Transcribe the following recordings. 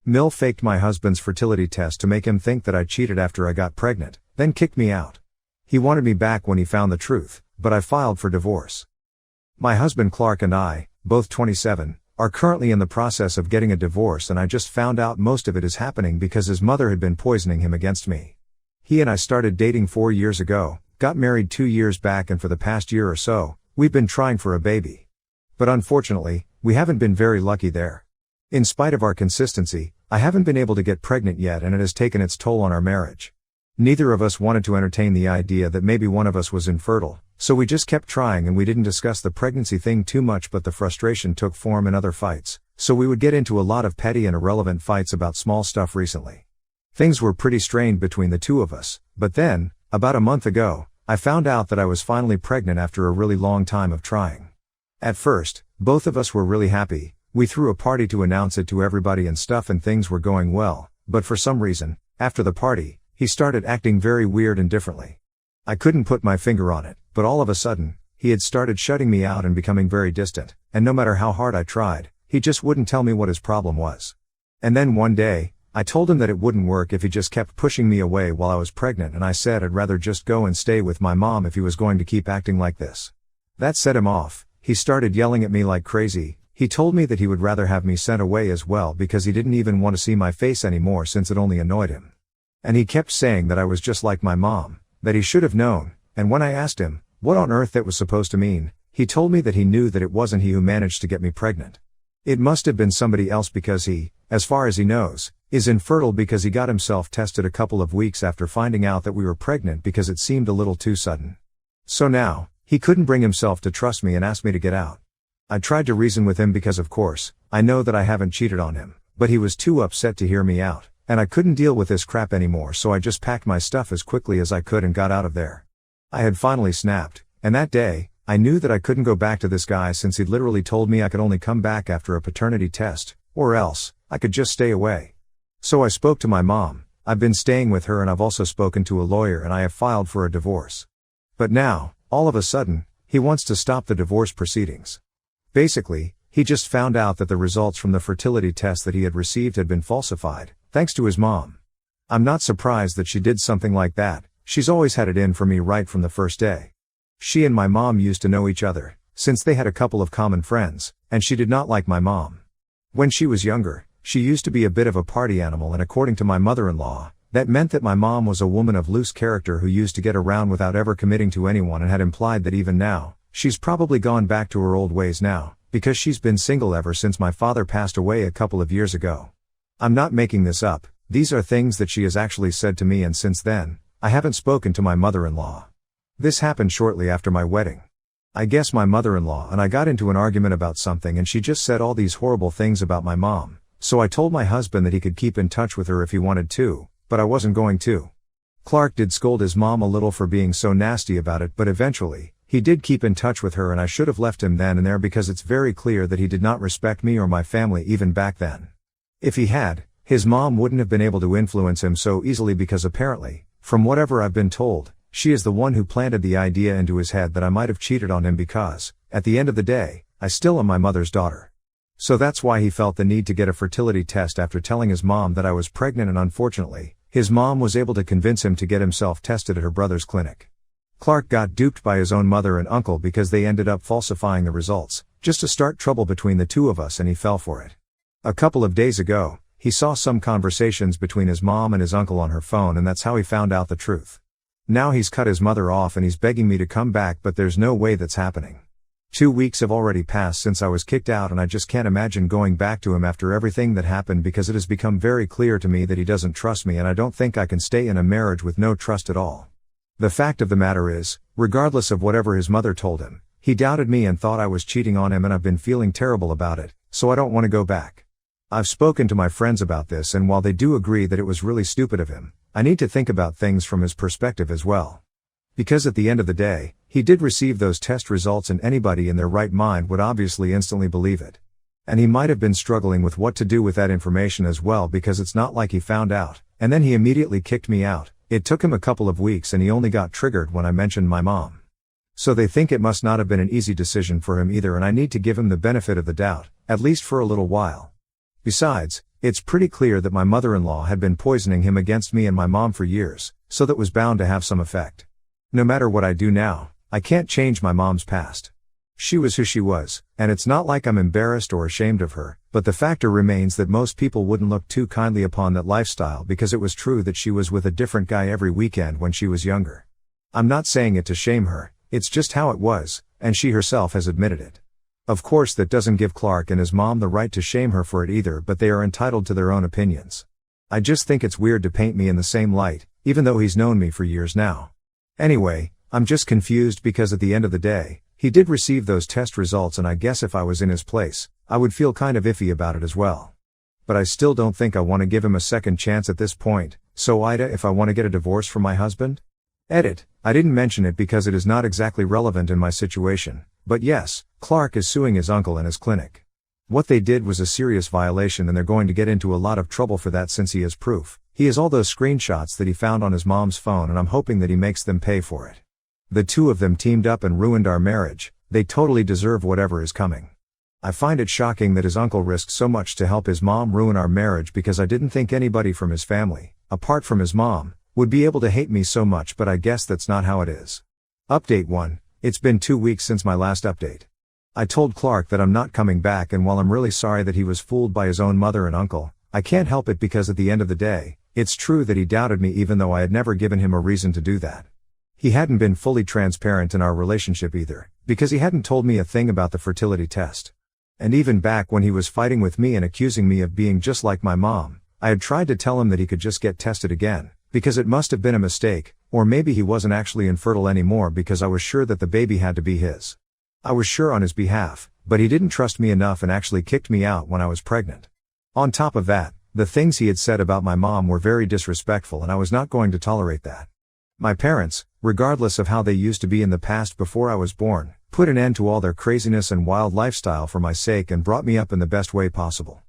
Mill faked my husband's fertility test to make him think that I cheated after I got pregnant, then kicked me out. He wanted me back when he found the truth, but I filed for divorce. My husband Clark and I, both 27, are currently in the process of getting a divorce, and I just found out most of it is happening because his mother had been poisoning him against me. He and I started dating 4 years ago, got married 2 years back, and for the past year or so, we've been trying for a baby. But unfortunately, we haven't been very lucky there. In spite of our consistency, I haven't been able to get pregnant yet, and it has taken its toll on our marriage. Neither of us wanted to entertain the idea that maybe one of us was infertile, so we just kept trying, and we didn't discuss the pregnancy thing too much, but the frustration took form in other fights, so we would get into a lot of petty and irrelevant fights about small stuff recently. Things were pretty strained between the two of us, but then, about a month ago, I found out that I was finally pregnant after a really long time of trying. At first, both of us were really happy. We threw a party to announce it to everybody and stuff, and things were going well, but for some reason, after the party, he started acting very weird and differently. I couldn't put my finger on it, but all of a sudden, he had started shutting me out and becoming very distant, and no matter how hard I tried, he just wouldn't tell me what his problem was. And then one day, I told him that it wouldn't work if he just kept pushing me away while I was pregnant, and I said I'd rather just go and stay with my mom if he was going to keep acting like this. That set him off. He started yelling at me like crazy. He told me that he would rather have me sent away as well because he didn't even want to see my face anymore since it only annoyed him. And he kept saying that I was just like my mom, that he should have known, and when I asked him what on earth that was supposed to mean, he told me that he knew that it wasn't he who managed to get me pregnant. It must have been somebody else because he, as far as he knows, is infertile because he got himself tested a couple of weeks after finding out that we were pregnant because it seemed a little too sudden. So now, he couldn't bring himself to trust me and asked me to get out. I tried to reason with him because of course, I know that I haven't cheated on him, but he was too upset to hear me out, and I couldn't deal with this crap anymore, so I just packed my stuff as quickly as I could and got out of there. I had finally snapped, and that day, I knew that I couldn't go back to this guy since he'd literally told me I could only come back after a paternity test, or else, I could just stay away. So I spoke to my mom. I've been staying with her, and I've also spoken to a lawyer, and I have filed for a divorce. But now, all of a sudden, he wants to stop the divorce proceedings. Basically, he just found out that the results from the fertility test that he had received had been falsified, thanks to his mom. I'm not surprised that she did something like that. She's always had it in for me right from the first day. She and my mom used to know each other, since they had a couple of common friends, and she did not like my mom. When she was younger, she used to be a bit of a party animal, and according to my mother-in-law, that meant that my mom was a woman of loose character who used to get around without ever committing to anyone, and had implied that even now, she's probably gone back to her old ways now, because she's been single ever since my father passed away a couple of years ago. I'm not making this up, these are things that she has actually said to me, and since then, I haven't spoken to my mother-in-law. This happened shortly after my wedding. I guess my mother-in-law and I got into an argument about something, and she just said all these horrible things about my mom, so I told my husband that he could keep in touch with her if he wanted to, but I wasn't going to. Clark did scold his mom a little for being so nasty about it, but eventually, he did keep in touch with her, and I should have left him then and there because it's very clear that he did not respect me or my family even back then. If he had, his mom wouldn't have been able to influence him so easily because apparently, from whatever I've been told, she is the one who planted the idea into his head that I might have cheated on him because, at the end of the day, I still am my mother's daughter. So that's why he felt the need to get a fertility test after telling his mom that I was pregnant, and unfortunately, his mom was able to convince him to get himself tested at her brother's clinic. Clark got duped by his own mother and uncle because they ended up falsifying the results, just to start trouble between the two of us, and he fell for it. A couple of days ago, he saw some conversations between his mom and his uncle on her phone, and that's how he found out the truth. Now he's cut his mother off and he's begging me to come back, but there's no way that's happening. 2 weeks have already passed since I was kicked out, and I just can't imagine going back to him after everything that happened, because it has become very clear to me that he doesn't trust me, and I don't think I can stay in a marriage with no trust at all. The fact of the matter is, regardless of whatever his mother told him, he doubted me and thought I was cheating on him, and I've been feeling terrible about it, so I don't want to go back. I've spoken to my friends about this, and while they do agree that it was really stupid of him, I need to think about things from his perspective as well. Because at the end of the day, he did receive those test results, and anybody in their right mind would obviously instantly believe it. And he might have been struggling with what to do with that information as well, because it's not like he found out, and then he immediately kicked me out. It took him a couple of weeks, and he only got triggered when I mentioned my mom. So they think it must not have been an easy decision for him either, and I need to give him the benefit of the doubt, at least for a little while. Besides, It's pretty clear that my mother-in-law had been poisoning him against me and my mom for years, so that was bound to have some effect. No matter what I do now, I can't change my mom's past. She was who she was, and it's not like I'm embarrassed or ashamed of her, but the factor remains that most people wouldn't look too kindly upon that lifestyle because it was true that she was with a different guy every weekend when she was younger. I'm not saying it to shame her, it's just how it was, and she herself has admitted it. Of course that doesn't give Clark and his mom the right to shame her for it either, but they are entitled to their own opinions. I just think it's weird to paint me in the same light, even though he's known me for years now. Anyway, I'm just confused because at the end of the day, he did receive those test results, and I guess if I was in his place, I would feel kind of iffy about it as well. But I still don't think I want to give him a second chance at this point, so Ida, if I want to get a divorce from my husband? Edit. I didn't mention it because it is not exactly relevant in my situation, but yes, Clark is suing his uncle and his clinic. What they did was a serious violation and they're going to get into a lot of trouble for that since he has proof. He has all those screenshots that he found on his mom's phone, and I'm hoping that he makes them pay for it. The two of them teamed up and ruined our marriage. They totally deserve whatever is coming. I find it shocking that his uncle risked so much to help his mom ruin our marriage because I didn't think anybody from his family, apart from his mom, would be able to hate me so much, but I guess that's not how it is. Update 1. It's been 2 weeks since my last update. I told Clark that I'm not coming back, and while I'm really sorry that he was fooled by his own mother and uncle, I can't help it because at the end of the day, it's true that he doubted me even though I had never given him a reason to do that. He hadn't been fully transparent in our relationship either, because he hadn't told me a thing about the fertility test. And even back when he was fighting with me and accusing me of being just like my mom, I had tried to tell him that he could just get tested again, because it must have been a mistake, or maybe he wasn't actually infertile anymore, because I was sure that the baby had to be his. I was sure on his behalf, but he didn't trust me enough and actually kicked me out when I was pregnant. On top of that, the things he had said about my mom were very disrespectful, and I was not going to tolerate that. My parents, regardless of how they used to be in the past before I was born, put an end to all their craziness and wild lifestyle for my sake and brought me up in the best way possible.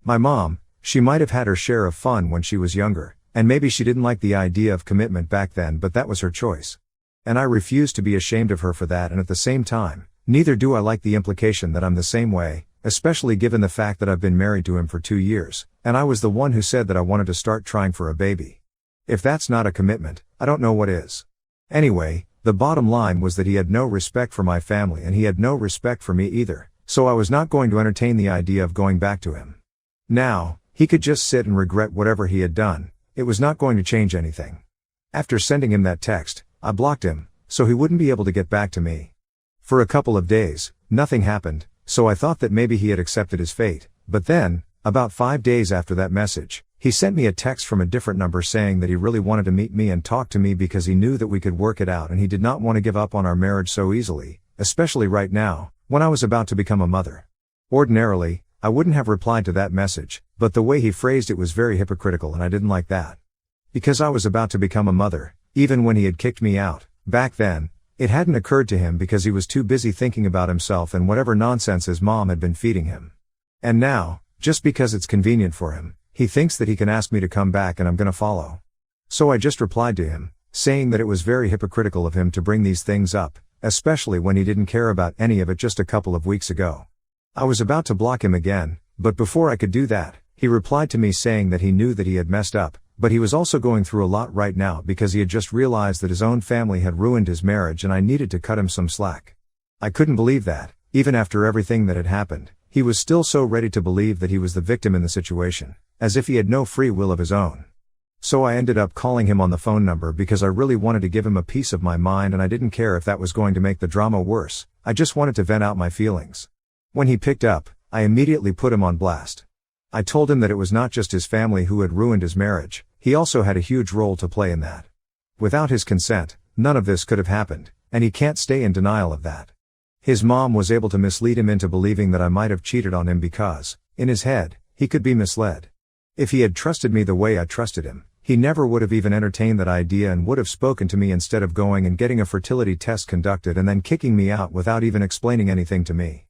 My mom, she might have had her share of fun when she was younger, and maybe she didn't like the idea of commitment back then, but that was her choice. And I refuse to be ashamed of her for that, and at the same time, neither do I like the implication that I'm the same way, especially given the fact that I've been married to him for 2 years, and I was the one who said that I wanted to start trying for a baby. If that's not a commitment, I don't know what is. Anyway, the bottom line was that he had no respect for my family and he had no respect for me either, so I was not going to entertain the idea of going back to him. Now, he could just sit and regret whatever he had done. It was not going to change anything. After sending him that text, I blocked him, so he wouldn't be able to get back to me. For a couple of days, nothing happened, so I thought that maybe he had accepted his fate, but then, about 5 days after that message, he sent me a text from a different number saying that he really wanted to meet me and talk to me because he knew that we could work it out and he did not want to give up on our marriage so easily, especially right now, when I was about to become a mother. Ordinarily, I wouldn't have replied to that message, but the way he phrased it was very hypocritical and I didn't like that. Because I was about to become a mother, even when he had kicked me out, back then, it hadn't occurred to him because he was too busy thinking about himself and whatever nonsense his mom had been feeding him. And now, just because it's convenient for him, he thinks that he can ask me to come back and I'm gonna follow. So I just replied to him, saying that it was very hypocritical of him to bring these things up, especially when he didn't care about any of it just a couple of weeks ago. I was about to block him again, but before I could do that, he replied to me saying that he knew that he had messed up, but he was also going through a lot right now because he had just realized that his own family had ruined his marriage and I needed to cut him some slack. I couldn't believe that, even after everything that had happened, he was still so ready to believe that he was the victim in the situation, as if he had no free will of his own. So I ended up calling him on the phone number because I really wanted to give him a piece of my mind and I didn't care if that was going to make the drama worse, I just wanted to vent out my feelings. When he picked up, I immediately put him on blast. I told him that it was not just his family who had ruined his marriage, he also had a huge role to play in that. Without his consent, none of this could have happened, and he can't stay in denial of that. His mom was able to mislead him into believing that I might have cheated on him because, in his head, he could be misled. If he had trusted me the way I trusted him, he never would have even entertained that idea and would have spoken to me instead of going and getting a fertility test conducted and then kicking me out without even explaining anything to me.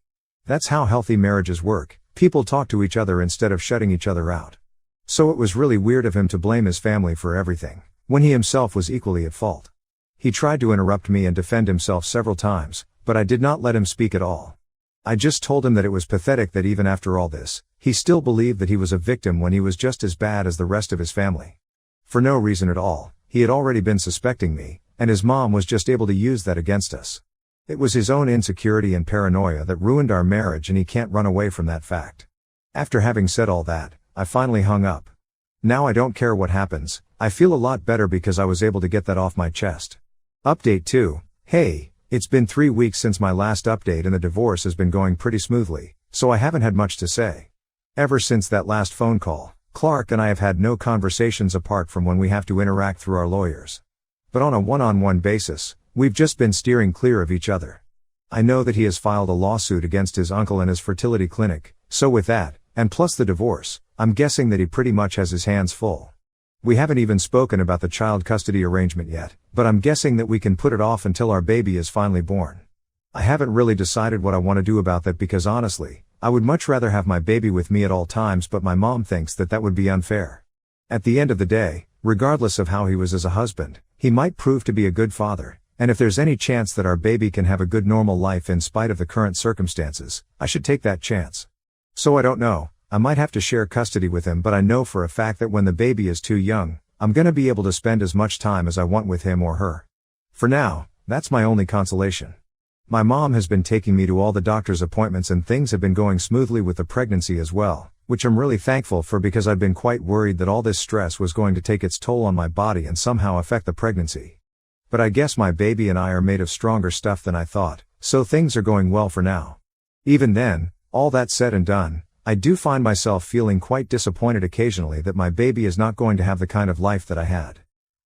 That's how healthy marriages work, people talk to each other instead of shutting each other out. So it was really weird of him to blame his family for everything, when he himself was equally at fault. He tried to interrupt me and defend himself several times, but I did not let him speak at all. I just told him that it was pathetic that even after all this, He still believed that he was a victim when he was just as bad as the rest of his family. For no reason at all, he had already been suspecting me, and his mom was just able to use that against us. It was his own insecurity and paranoia that ruined our marriage, and he can't run away from that fact. After having said all that, I finally hung up. Now I don't care what happens, I feel a lot better because I was able to get that off my chest. Update 2. Hey, it's been 3 weeks since my last update and the divorce has been going pretty smoothly, so I haven't had much to say. Ever since that last phone call, Clark and I have had no conversations apart from when we have to interact through our lawyers. But on a one-on-one basis, we've just been steering clear of each other. I know that he has filed a lawsuit against his uncle and his fertility clinic, so with that, and plus the divorce, I'm guessing that he pretty much has his hands full. We haven't even spoken about the child custody arrangement yet, but I'm guessing that we can put it off until our baby is finally born. I haven't really decided what I want to do about that because honestly, I would much rather have my baby with me at all times, but my mom thinks that that would be unfair. At the end of the day, regardless of how he was as a husband, he might prove to be a good father, and if there's any chance that our baby can have a good normal life in spite of the current circumstances, I should take that chance. So I don't know, I might have to share custody with him, but I know for a fact that when the baby is too young, I'm gonna be able to spend as much time as I want with him or her. For now, that's my only consolation. My mom has been taking me to all the doctor's appointments and things have been going smoothly with the pregnancy as well, which I'm really thankful for because I'd been quite worried that all this stress was going to take its toll on my body and somehow affect the pregnancy. But I guess my baby and I are made of stronger stuff than I thought, so things are going well for now. Even then, all that said and done, I do find myself feeling quite disappointed occasionally that my baby is not going to have the kind of life that I had.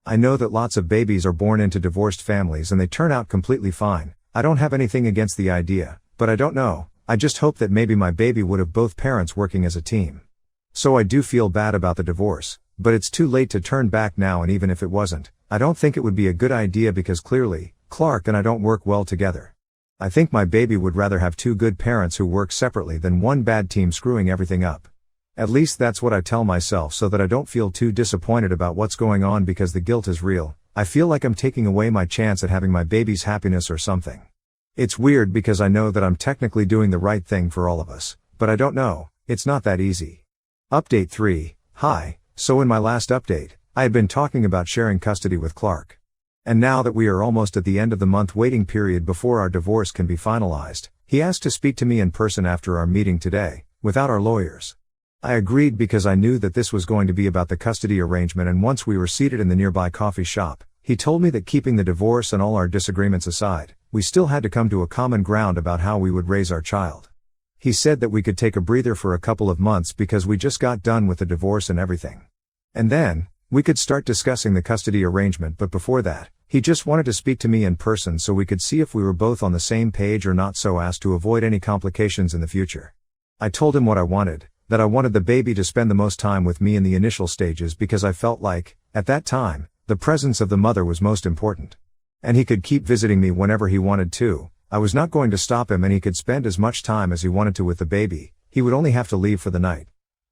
I know that lots of babies are born into divorced families and they turn out completely fine. I don't have anything against the idea, but I don't know, I just hope that maybe my baby would have both parents working as a team. So I do feel bad about the divorce, but it's too late to turn back now, and even if it wasn't, I don't think it would be a good idea because clearly, Clark and I don't work well together. I think my baby would rather have 2 good parents who work separately than one bad team screwing everything up. At least that's what I tell myself so that I don't feel too disappointed about what's going on because the guilt is real. I feel like I'm taking away my chance at having my baby's happiness or something. It's weird because I know that I'm technically doing the right thing for all of us, but I don't know, it's not that easy. Update 3. Hi, so in my last update, I had been talking about sharing custody with Clark. And now that we are almost at the end of the month waiting period before our divorce can be finalized, he asked to speak to me in person after our meeting today, without our lawyers. I agreed because I knew that this was going to be about the custody arrangement, and once we were seated in the nearby coffee shop, he told me that keeping the divorce and all our disagreements aside, we still had to come to a common ground about how we would raise our child. He said that we could take a breather for a couple of months because we just got done with the divorce and everything. And then, we could start discussing the custody arrangement, but before that, he just wanted to speak to me in person so we could see if we were both on the same page or not, so as to avoid any complications in the future. I told him what I wanted, that I wanted the baby to spend the most time with me in the initial stages because I felt like, at that time, the presence of the mother was most important. And he could keep visiting me whenever he wanted to. I was not going to stop him, and he could spend as much time as he wanted to with the baby. He would only have to leave for the night.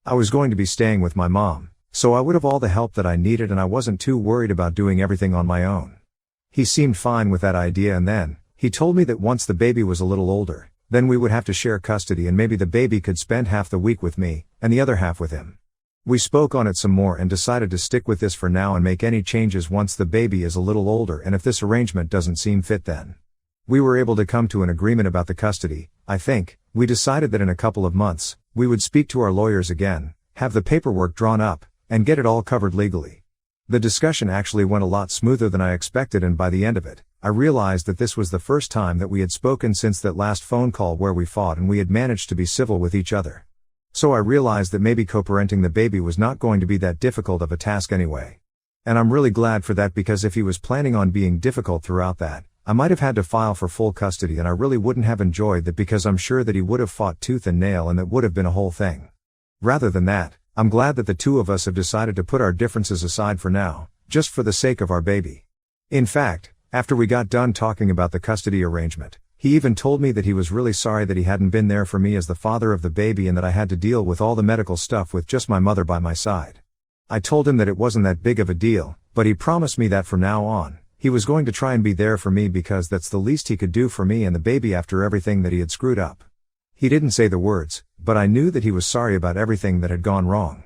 I was going to be staying with my mom, so I would have all the help that I needed, and I wasn't too worried about doing everything on my own. He seemed fine with that idea, and then, he told me that once the baby was a little older, then we would have to share custody and maybe the baby could spend half the week with me, and the other half with him. We spoke on it some more and decided to stick with this for now and make any changes once the baby is a little older, and if this arrangement doesn't seem fit then. We were able to come to an agreement about the custody. I think, we decided that in a couple of months, we would speak to our lawyers again, have the paperwork drawn up, and get it all covered legally. The discussion actually went a lot smoother than I expected, and by the end of it, I realized that this was the first time that we had spoken since that last phone call where we fought, and we had managed to be civil with each other. So I realized that maybe co-parenting the baby was not going to be that difficult of a task anyway. And I'm really glad for that, because if he was planning on being difficult throughout that, I might have had to file for full custody, and I really wouldn't have enjoyed that because I'm sure that he would have fought tooth and nail and that would have been a whole thing. Rather than that, I'm glad that the two of us have decided to put our differences aside for now, just for the sake of our baby. In fact, after we got done talking about the custody arrangement, he even told me that he was really sorry that he hadn't been there for me as the father of the baby and that I had to deal with all the medical stuff with just my mother by my side. I told him that it wasn't that big of a deal, but he promised me that from now on, he was going to try and be there for me because that's the least he could do for me and the baby after everything that he had screwed up. He didn't say the words, but I knew that he was sorry about everything that had gone wrong.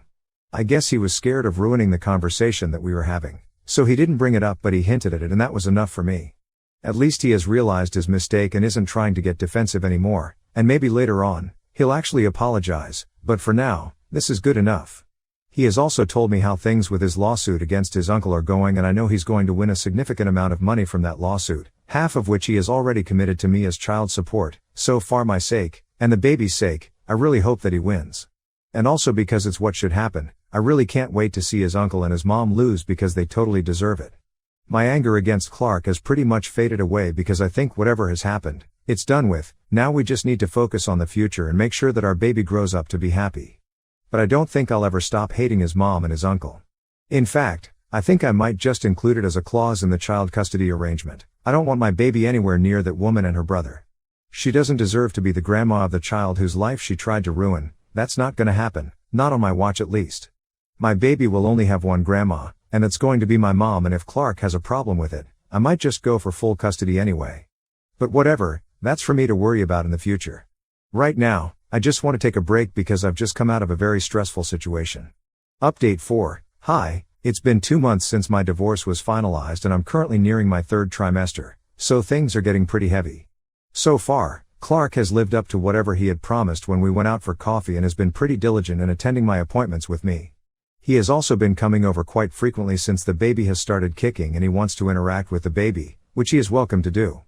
I guess he was scared of ruining the conversation that we were having, so he didn't bring it up, but he hinted at it, and that was enough for me. At least he has realized his mistake and isn't trying to get defensive anymore, and maybe later on, he'll actually apologize, but for now, this is good enough. He has also told me how things with his lawsuit against his uncle are going, and I know he's going to win a significant amount of money from that lawsuit, half of which he has already committed to me as child support. So for my sake, and the baby's sake, I really hope that he wins. And also because it's what should happen, I really can't wait to see his uncle and his mom lose because they totally deserve it. My anger against Clark has pretty much faded away because I think whatever has happened, it's done with. Now we just need to focus on the future and make sure that our baby grows up to be happy. But I don't think I'll ever stop hating his mom and his uncle. In fact, I think I might just include it as a clause in the child custody arrangement. I don't want my baby anywhere near that woman and her brother. She doesn't deserve to be the grandma of the child whose life she tried to ruin. That's not gonna happen, not on my watch at least. My baby will only have one grandma, and it's going to be my mom, and if Clark has a problem with it, I might just go for full custody anyway. But whatever, that's for me to worry about in the future. Right now, I just want to take a break because I've just come out of a very stressful situation. Update 4. Hi, it's been 2 months since my divorce was finalized and I'm currently nearing my 3rd trimester, so things are getting pretty heavy. So far, Clark has lived up to whatever he had promised when we went out for coffee and has been pretty diligent in attending my appointments with me. He has also been coming over quite frequently since the baby has started kicking, and he wants to interact with the baby, which he is welcome to do.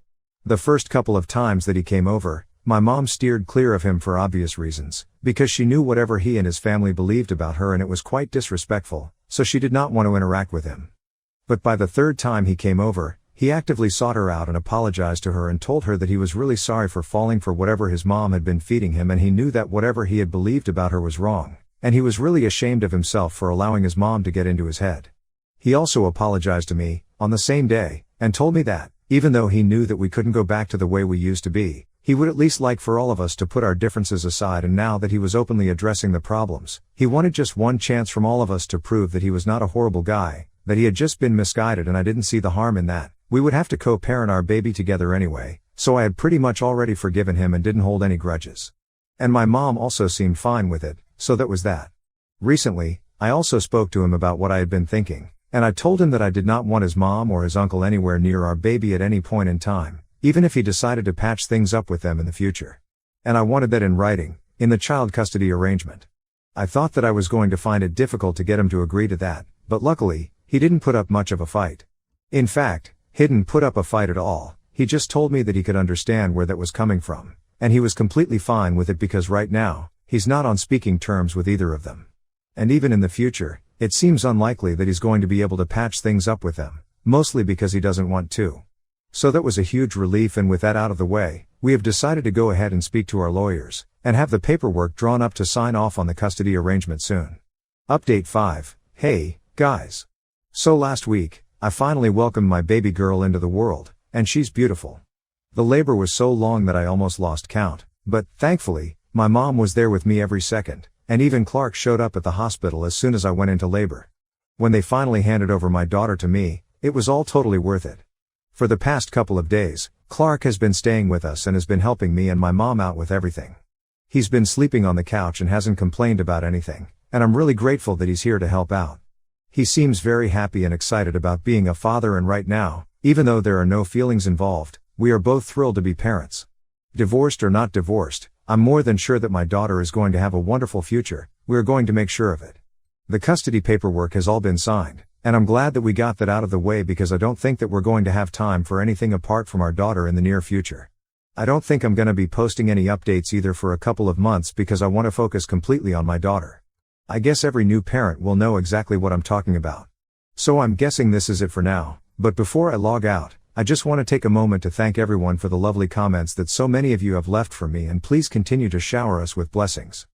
The first couple of times that he came over, my mom steered clear of him for obvious reasons, because she knew whatever he and his family believed about her and it was quite disrespectful, so she did not want to interact with him. But by the 3rd time he came over, he actively sought her out and apologized to her and told her that he was really sorry for falling for whatever his mom had been feeding him, and he knew that whatever he had believed about her was wrong, and he was really ashamed of himself for allowing his mom to get into his head. He also apologized to me, on the same day, and told me that, even though he knew that we couldn't go back to the way we used to be, he would at least like for all of us to put our differences aside, and now that he was openly addressing the problems, he wanted just one chance from all of us to prove that he was not a horrible guy, that he had just been misguided, and I didn't see the harm in that. We would have to co-parent our baby together anyway, so I had pretty much already forgiven him and didn't hold any grudges. And my mom also seemed fine with it, so that was that. Recently, I also spoke to him about what I had been thinking, and I told him that I did not want his mom or his uncle anywhere near our baby at any point in time, even if he decided to patch things up with them in the future. And I wanted that in writing, in the child custody arrangement. I thought that I was going to find it difficult to get him to agree to that, but luckily, he didn't put up much of a fight. In fact, he didn't put up a fight at all. He just told me that he could understand where that was coming from, and he was completely fine with it because right now, he's not on speaking terms with either of them. And even in the future, it seems unlikely that he's going to be able to patch things up with them, mostly because he doesn't want to. So that was a huge relief, and with that out of the way, we have decided to go ahead and speak to our lawyers, and have the paperwork drawn up to sign off on the custody arrangement soon. Update 5. Hey, guys. So last week, I finally welcomed my baby girl into the world, and she's beautiful. The labor was so long that I almost lost count, but, thankfully, my mom was there with me every second, and even Clark showed up at the hospital as soon as I went into labor. When they finally handed over my daughter to me, it was all totally worth it. For the past couple of days, Clark has been staying with us and has been helping me and my mom out with everything. He's been sleeping on the couch and hasn't complained about anything, and I'm really grateful that he's here to help out. He seems very happy and excited about being a father, and right now, even though there are no feelings involved, we are both thrilled to be parents. Divorced or not divorced, I'm more than sure that my daughter is going to have a wonderful future. We are going to make sure of it. The custody paperwork has all been signed, and I'm glad that we got that out of the way because I don't think that we're going to have time for anything apart from our daughter in the near future. I don't think I'm going to be posting any updates either for a couple of months because I want to focus completely on my daughter. I guess every new parent will know exactly what I'm talking about. So I'm guessing this is it for now, but before I log out, I just want to take a moment to thank everyone for the lovely comments that so many of you have left for me, and please continue to shower us with blessings.